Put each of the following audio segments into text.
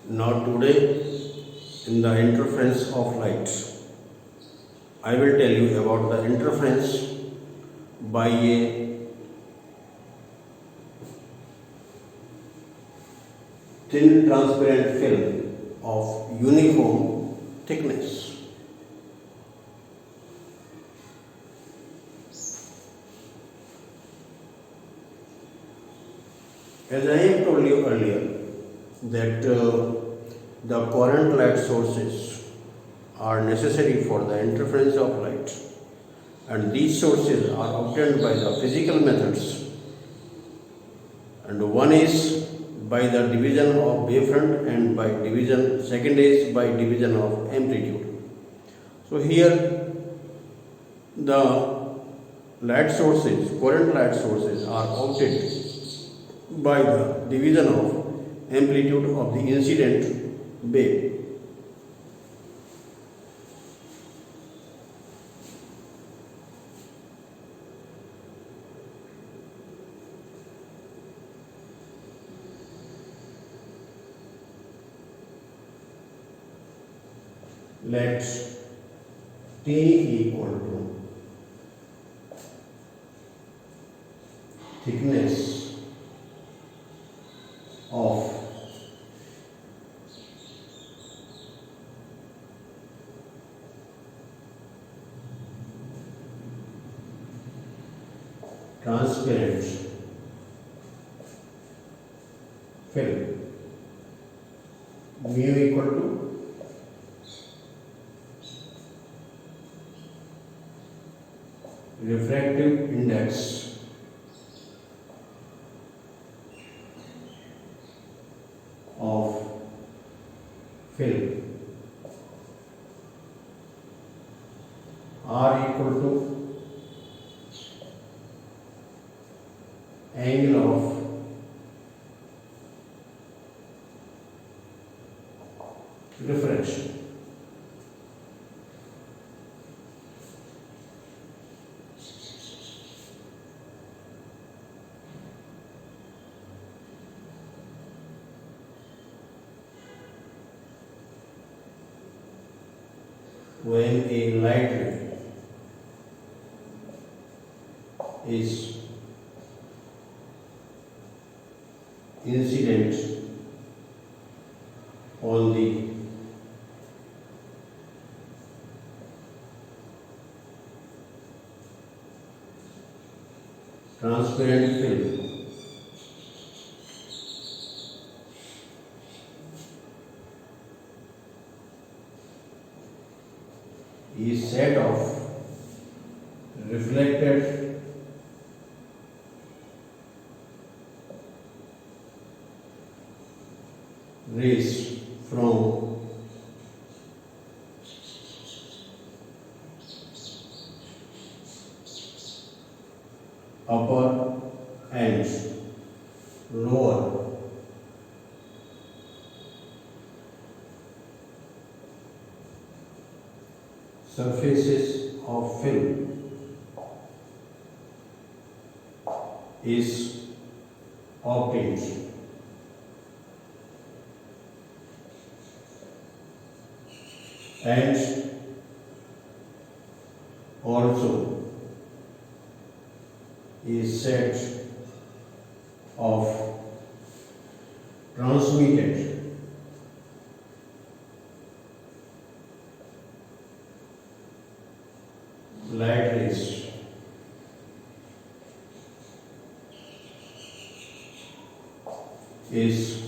Now today in the interference of light, I will tell you about the interference by a thin transparent film of uniform thickness. As I have told you earlier that the current light sources are necessary for the interference of light, and these sources are obtained by the physical methods, and one is by the division of wavefront and by division, second is by division of amplitude. So here the light sources, current light sources are obtained by the division of amplitude of the incident wave. Let T equal to thickness of transparent film, mu equal to refractive index of film, R equal to angle of refraction. When a light ray is incident on the transparent film, is set of reflected rays from upper and lower surfaces of film is obtained. And also is set of transmitted light rays is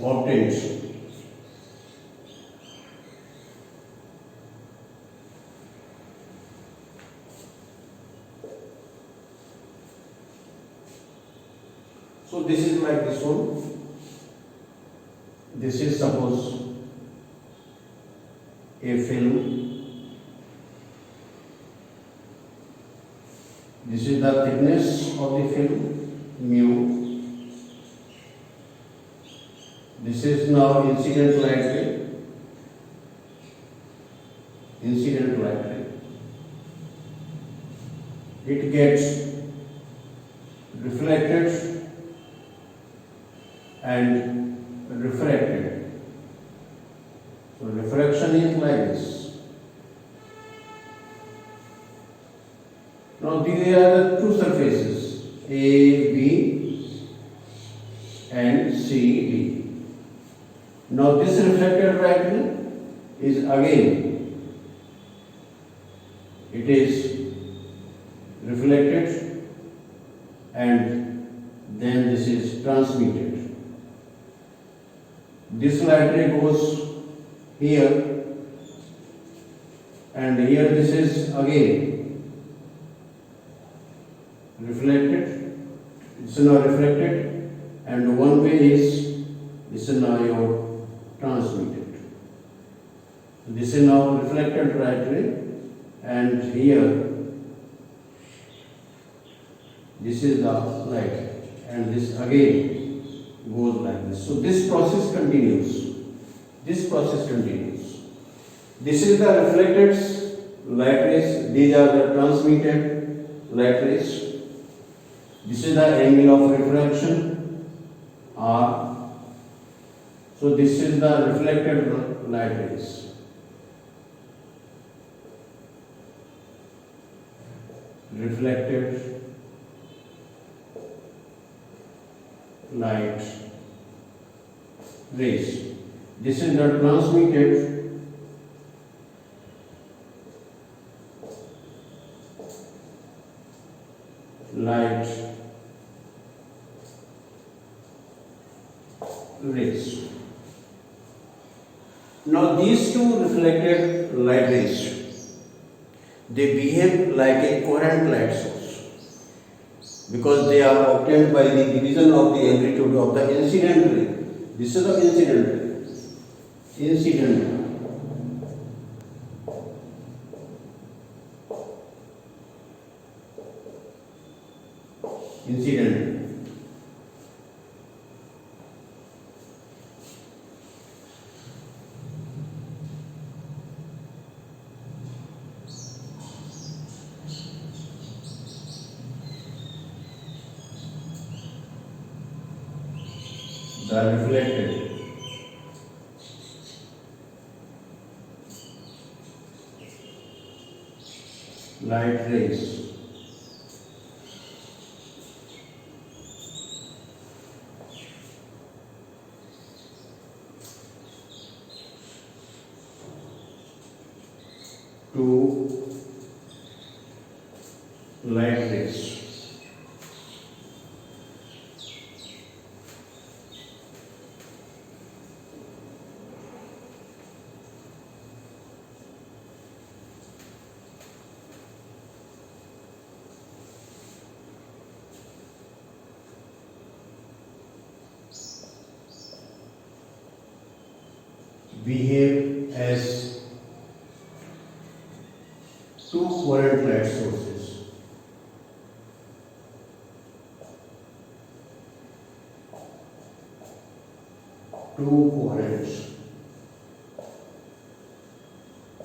obtained. So this is like this one. This is suppose a film. This is the thickness of the film, mu. This is now incident light ray. it gets reflected and refracted. So refraction is like this. Now these are the two surfaces, A, B and C, D. Now this reflected light is again, it is reflected and then this is transmitted. This light ray goes here and here this is again reflected. It's now reflected and one way is this is now your transmitted. This is now reflected light ray and here this is the light and this again goes like this. So this process continues. This process continues. This is the reflected light rays. These are the transmitted light rays. This is the angle of refraction R. So this is the reflected light rays. Reflected light rays. This is the transmitted light rays. Now these two reflected light rays, they behave like a coherent light source because they are obtained by the division of the amplitude of the incident ray. This is the incident ray. Incident the reflected light rays to light rays. Behave as two coherent light sources. Two coherent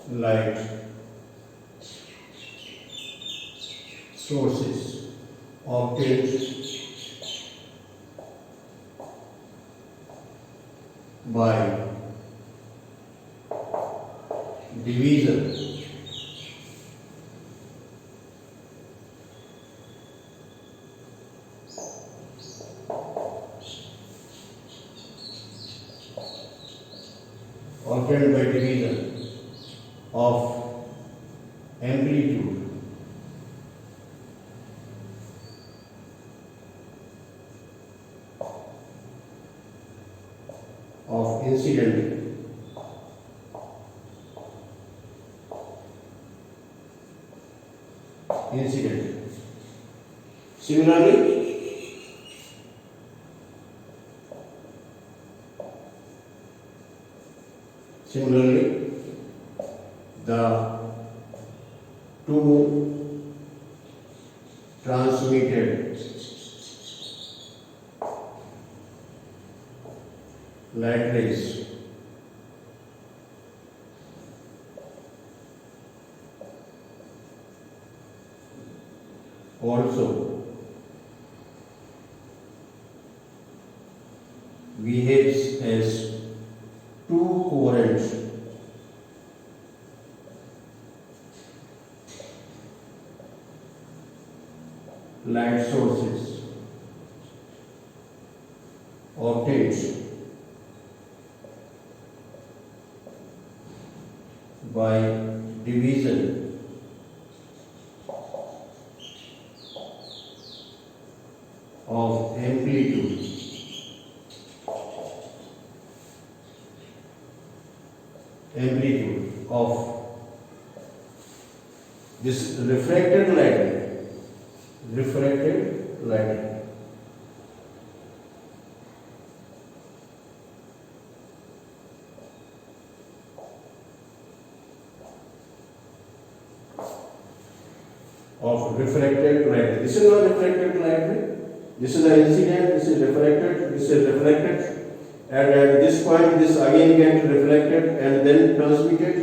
light sources obtained by division obtained by division of amplitude of incident incident. Similarly, the two transmitted light rays also behaves as two coherent light sources obtained by division of amplitude of this refracted light refracted light. This is not refracted light ray. This is the incident, this is refracted, this is reflected, and at this point this again gets reflected and then transmitted.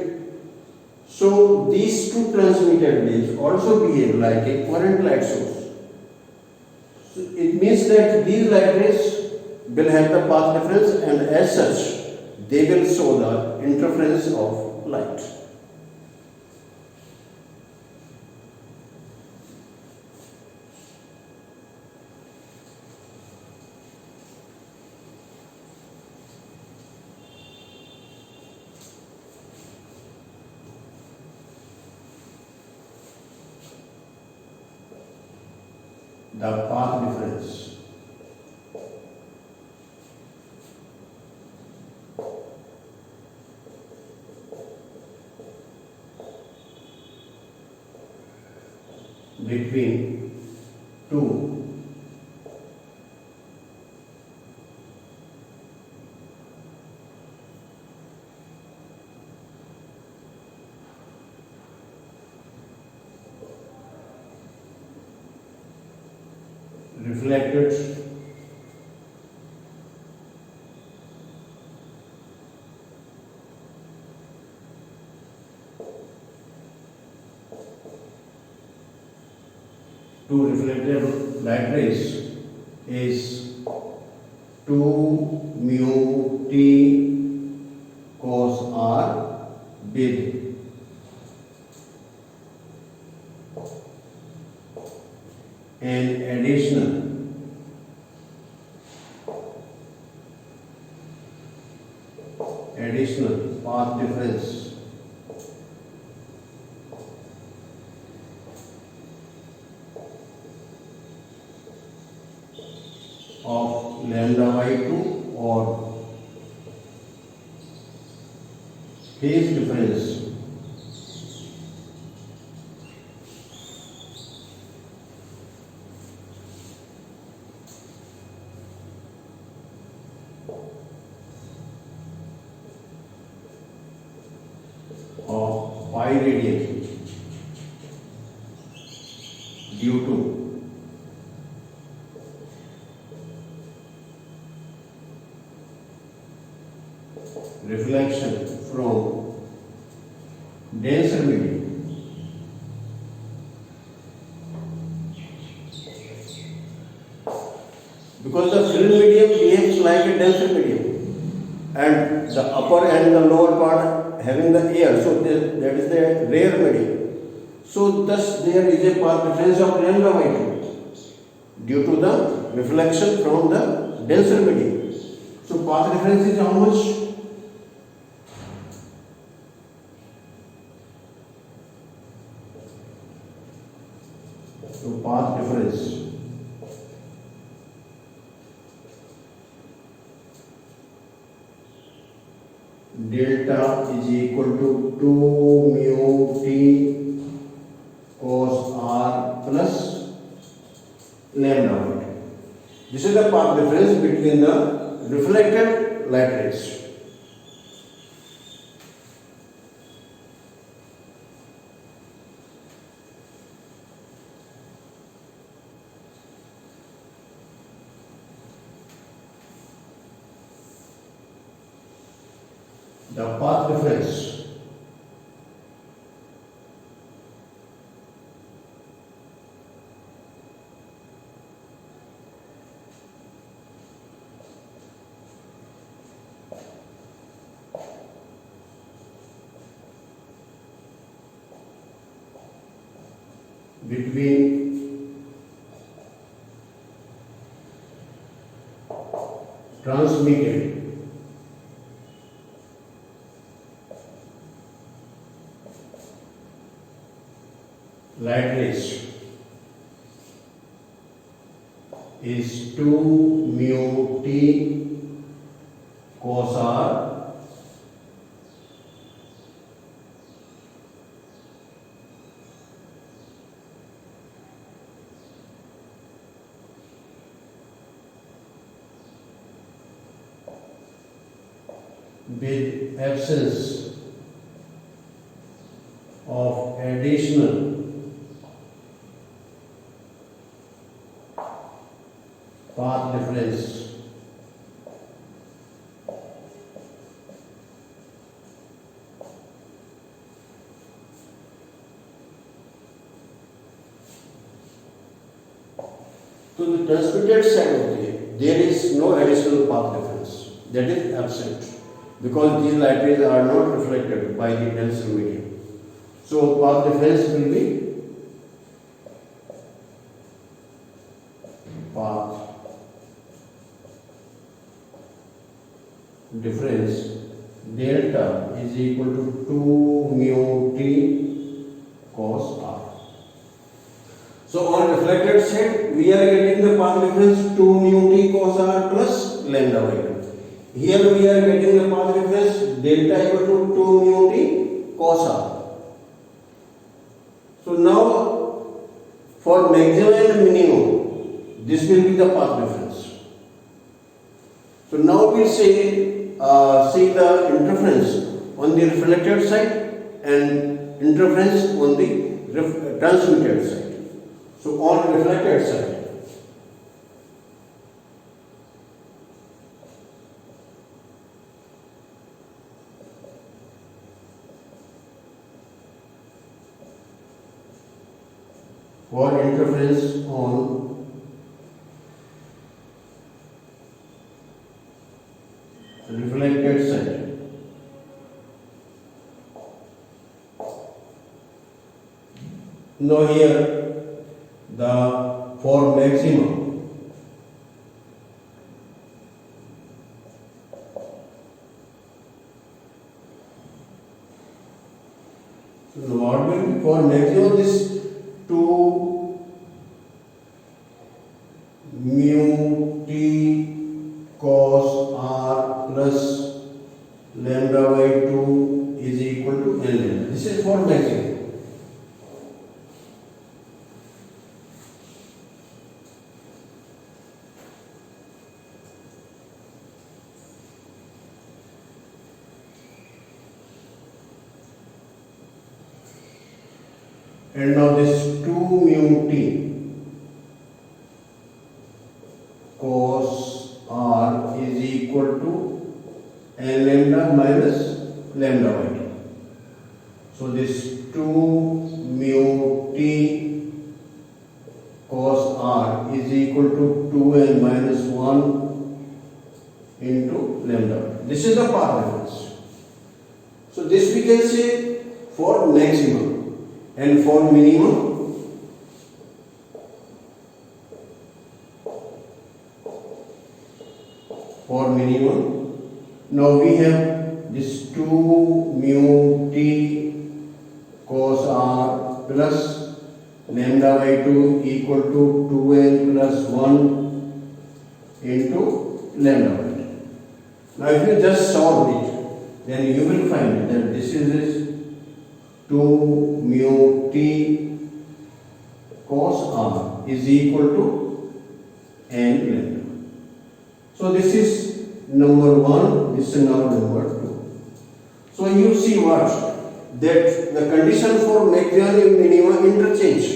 So these two transmitted waves also behave like a coherent light source. So it means that these light rays will have the path difference, and as such they will show the interference of light. The path difference between two reflected light rays is 2 mu t cos r with an additional path difference of lambda by 2 or phase difference of pi radian due to reflection from denser medium because the film medium behaves like a denser medium and the upper and the lower part having the air, so that is the rare medium. So thus there is a path difference of lambda by 2 due to the reflection from the denser medium. So path difference is how much? So path difference delta is equal to 2 mu t cos r plus lambda by 2. This is the path difference between the reflected light rays. The path difference between transmitted light rays is 2 mu t cos r with absence of additional path difference to the transmitted side of the ray. There is no additional path difference, that is absent, because these light rays are not reflected by the denser medium. So path difference will be path difference delta is equal to 2 mu t cos r. So on reflected side we are getting the path difference 2 mu t cos r plus lambda by 2. Here we are getting the path difference delta equal to 2 mu t cos r. So now for maximum and minimum, this will be the path difference. So now we see the interference on the reflected side and interference on the transmitted side. So on reflected side, for interference on reflected side, now here the for maximum what will be for maximum this 2 mu t cos r plus lambda by 2 is equal to n lambda. This is for maximum. And now this 2 mu t cos r is equal to n lambda minus lambda by 2. So this 2 mu t cos r is equal to 2n minus 1 into lambda. This is the path difference. So this we can say for maximum. And for minimum, now we have this 2 mu t cos r plus lambda by 2 equal to 2n plus 1 into lambda by 2. Now if you just solve it, then you will find that this is 2 mu t cos r is equal to n lambda. So this is number 1, this is now number 2. So you see what? That the condition for maximum and minimum interchange.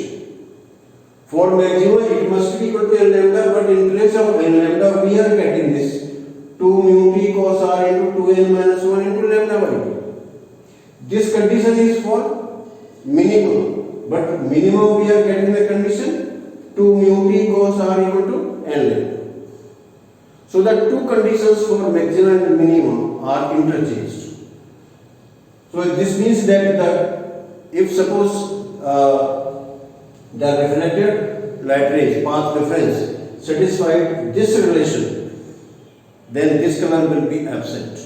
For maximum it must be equal to n lambda, but in place of n lambda we are getting this 2 mu t cos r into 2n minus 1 into lambda by 2. This condition is for minimum, but minimum we are getting the condition 2 mu t cos r equal to n lambda. So the two conditions for maximum and minimum are interchanged. So this means that if suppose the reflected light rays path reference satisfied this relation, then this color will be absent.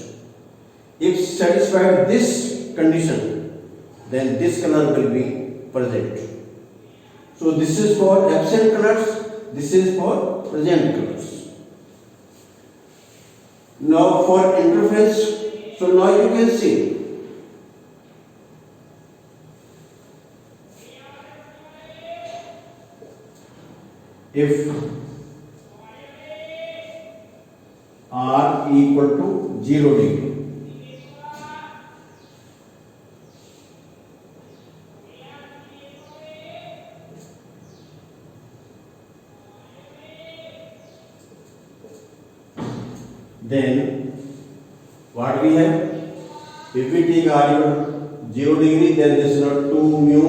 If satisfied this condition, then this color will be present. So this is for absent colors, this is for present colors. Now for interference, so now you can see if R equal to 0 degree, then what we have? If we take R equal to 0 degree, then this is not 2 mu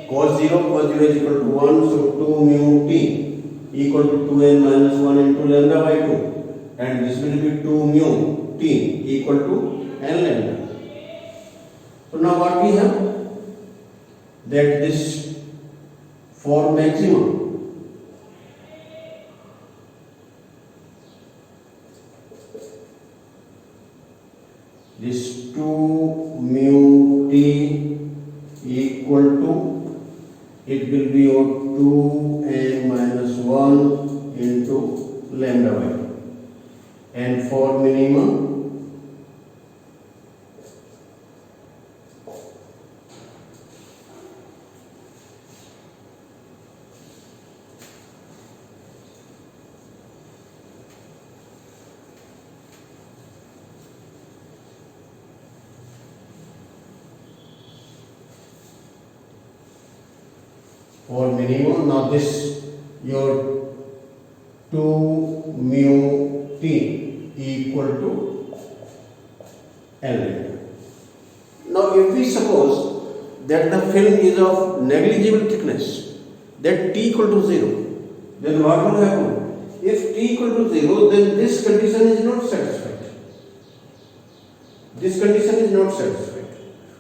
cos 0 is equal to 1, so 2 mu t equal to 2n minus 1 into lambda by 2, and this will be 2 mu t equal to n lambda. So now what we have? That this for maximum, this 2 mu t equal to, it will be 2n minus 1 into lambda by 2, and for minimum now this your 2 mu t equal to L. Now if we suppose that the film is of negligible thickness, that t equal to 0, then what will happen? If t equal to 0, then this condition is not satisfied. This condition is not satisfied.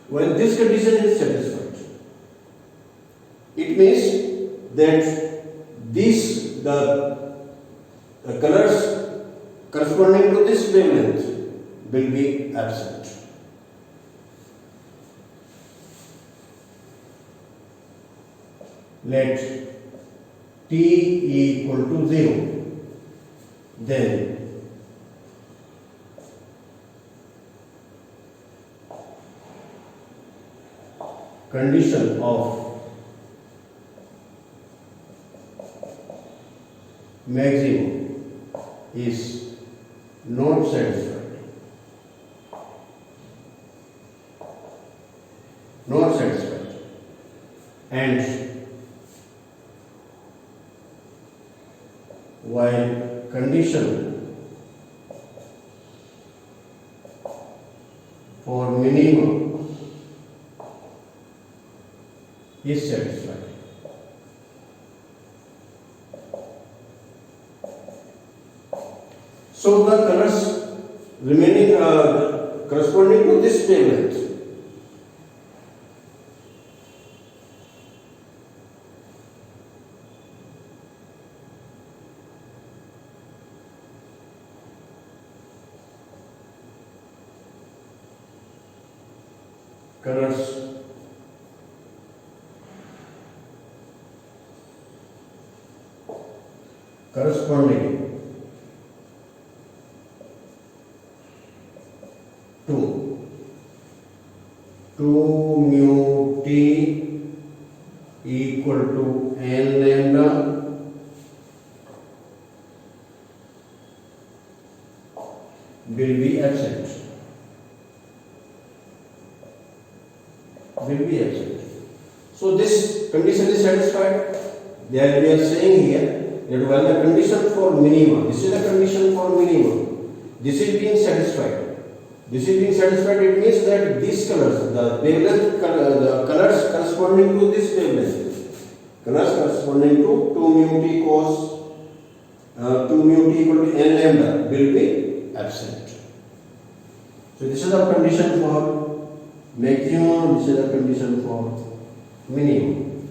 When this condition is satisfied, it means that the colors corresponding to this wavelength will be absent. Let t equal to 0, then condition of maximum is not satisfied. Not satisfied. And while condition for minimum is satisfied. So the colors remaining corresponding to this wavelength corresponding to 2 mu t equal to n lambda will be absent. So this condition is satisfied. There we are saying here that when the condition for minimum, this is the condition for minimum, this is being satisfied. This is being satisfied, it means that these colors, the wavelength, the colors corresponding to this wavelength, colors corresponding to 2 mu t cos 2 mu t equal to n lambda will be absent. So this is the condition for maximum, this is the condition for minimum.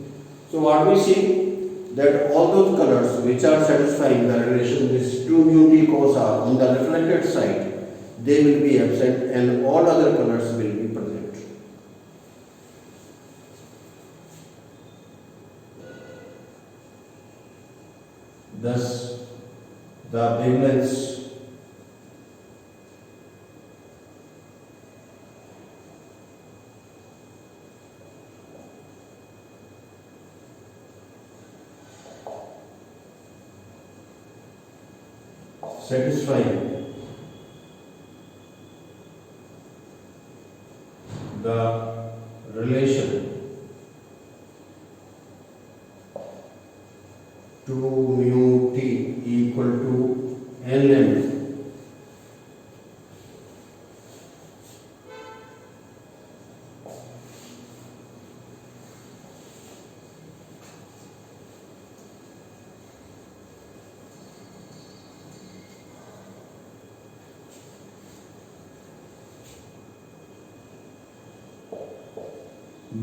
So what we see, that all those colors which are satisfying the relation this 2 mu t cos r on the reflected side, they will be absent and all other colors will be present. Thus the wavelengths satisfying the relation 2 mu t equal to n lambda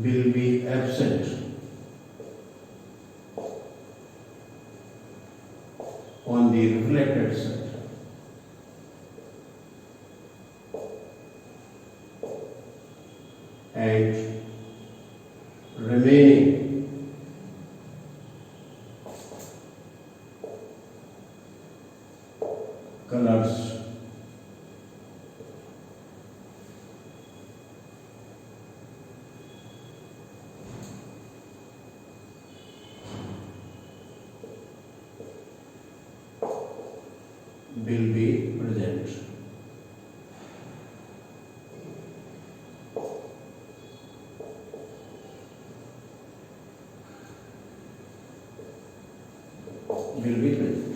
will be absent on the reflected side. And remaining colors will be present. Will be present.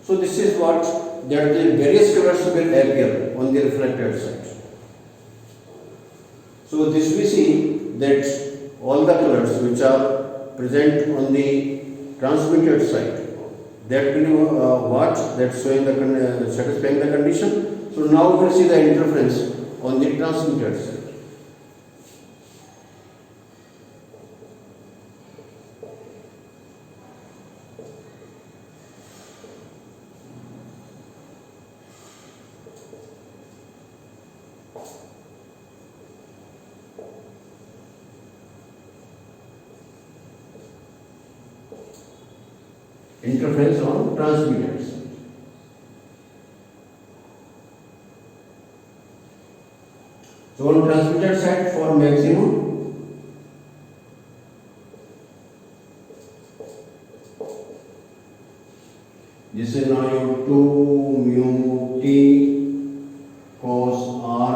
So this is what, that the various colors will appear on the reflected side. So this we see that all the colors which are present on the transmitted side, that will what, that showing the satisfying the condition. So now we will see the interference on the transmitted side. Interference on transmitted side. So on transmitted side for maximum, this is now your 2 mu t cos r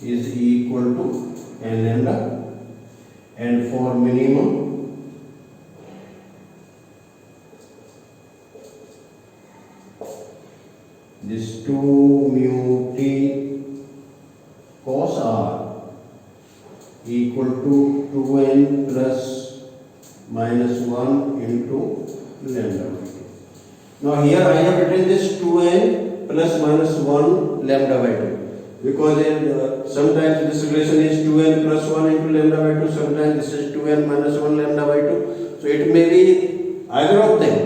is equal to n lambda, and for minimum this 2 mu t cos r equal to 2n plus minus 1 into lambda. Now here I have written this 2n plus minus 1 lambda by 2, because sometimes this relation is 2n plus 1 into lambda by 2, sometimes this is 2n minus 1 lambda by 2. So it may be either of them.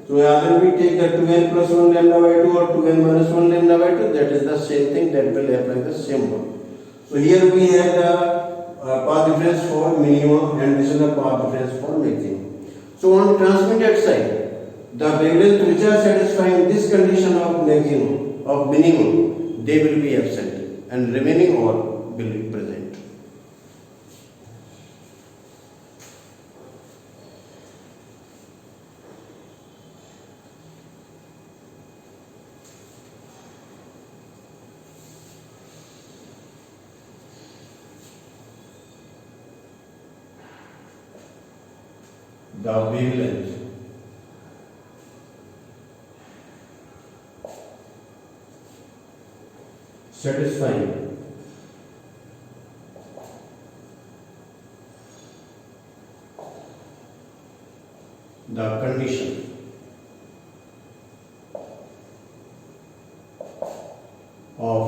So either we take the 2n plus 1 lambda by 2 or 2n minus 1 lambda by 2, that is the same thing, that will apply the same one. So here we have the path difference for minimum and this is the path difference for maximum. So on transmitted side, the wavelength which are satisfying this condition of maximum, of minimum, they will be absent and remaining all will be present. The wavelength satisfying the condition of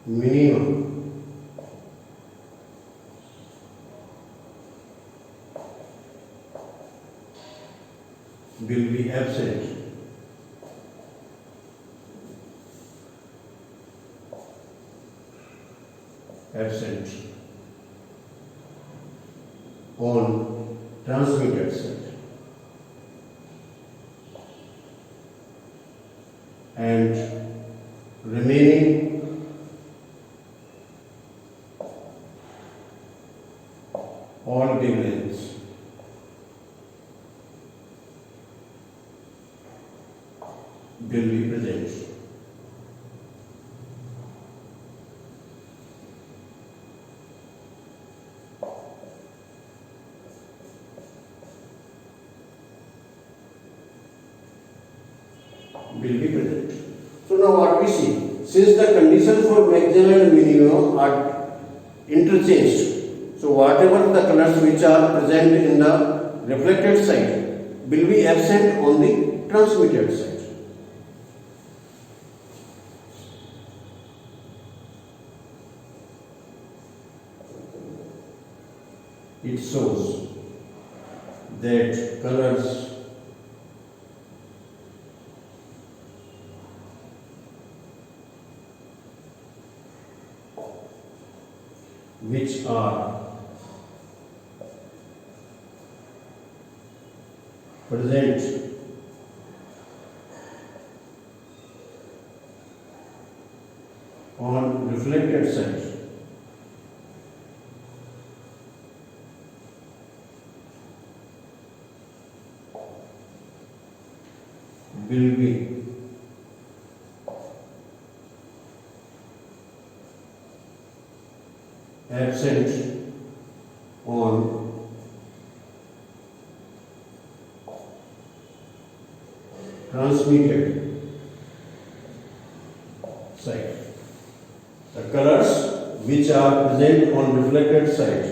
minimum will be absent on transmitted side, and remaining all wavelengths will be present. Will be present. So now what we see, since the conditions for maximum and minimum are interchanged, so whatever the colors which are present in the reflected side will be absent on the transmitted side. It shows that colors which are present on reflected side will be absent on transmitted side. The colors which are present on reflected side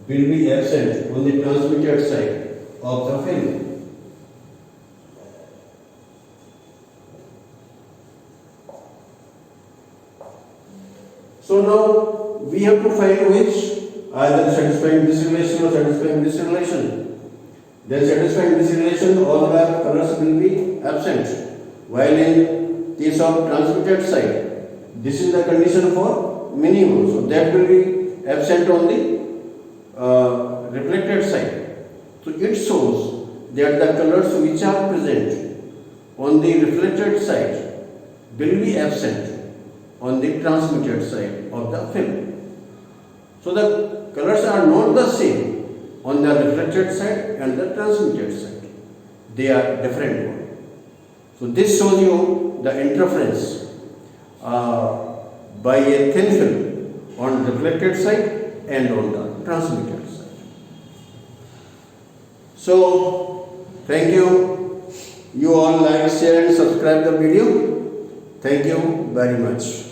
will be absent on the transmitted side of the film. So now we have to find which, either satisfying this relation or satisfying this relation. Then satisfying this relation, all the colors will be absent. While in case of transmitted side, this is the condition for minimum. So that will be absent on the reflected side. So it shows that the colors which are present on the reflected side will be absent on the transmitted side of the film. So the colors are not the same on the reflected side and the transmitted side. They are different ones. So this shows you the interference by a thin film on reflected side and on the transmitted side. So thank you. You all like, share and subscribe the video. Thank you very much.